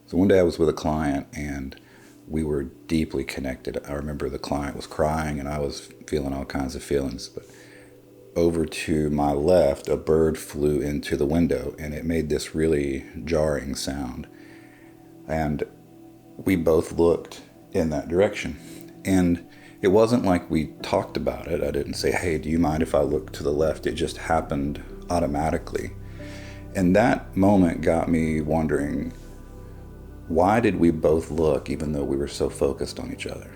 So one day I was with a client and we were deeply connected. I remember the client was crying and I was feeling all kinds of feelings. But over to my left, a bird flew into the window and it made this really jarring sound. And we both looked in that direction. And it wasn't like we talked about it. I didn't say, hey, do you mind if I look to the left? It just happened automatically. And that moment got me wondering, why did we both look even though we were so focused on each other?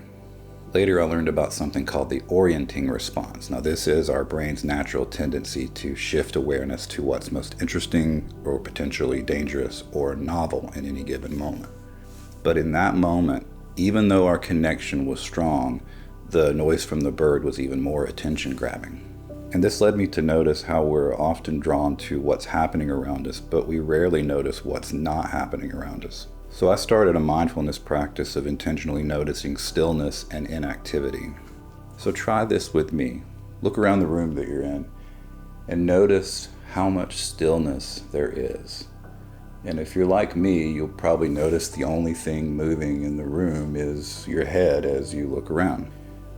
Later I learned about something called the orienting response. Now this is our brain's natural tendency to shift awareness to what's most interesting or potentially dangerous or novel in any given moment. But in that moment, even though our connection was strong, the noise from the bird was even more attention-grabbing. And this led me to notice how we're often drawn to what's happening around us, but we rarely notice what's not happening around us. So I started a mindfulness practice of intentionally noticing stillness and inactivity. So try this with me. Look around the room that you're in and notice how much stillness there is. And if you're like me, you'll probably notice the only thing moving in the room is your head as you look around.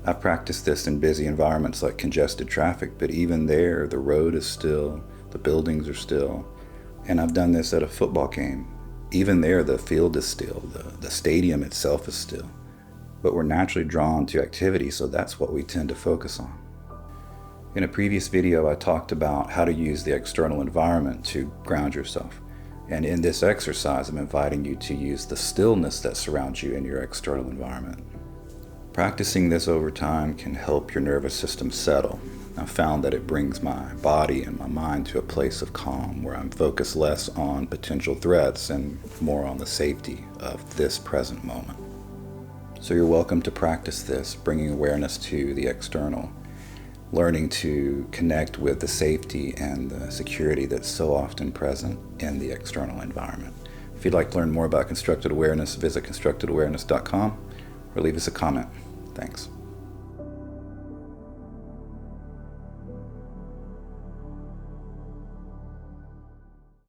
I've practiced this in busy environments like congested traffic, but even there, the road is still, the buildings are still. And I've done this at a football game. Even there, the field is still, the stadium itself is still. But we're naturally drawn to activity, so that's what we tend to focus on. In a previous video, I talked about how to use the external environment to ground yourself. And in this exercise, I'm inviting you to use the stillness that surrounds you in your external environment. Practicing this over time can help your nervous system settle. I've found that it brings my body and my mind to a place of calm where I'm focused less on potential threats and more on the safety of this present moment. So you're welcome to practice this, bringing awareness to the external, learning to connect with the safety and the security that's so often present in the external environment. If you'd like to learn more about constructed awareness, visit constructedawareness.com or leave us a comment. Thanks.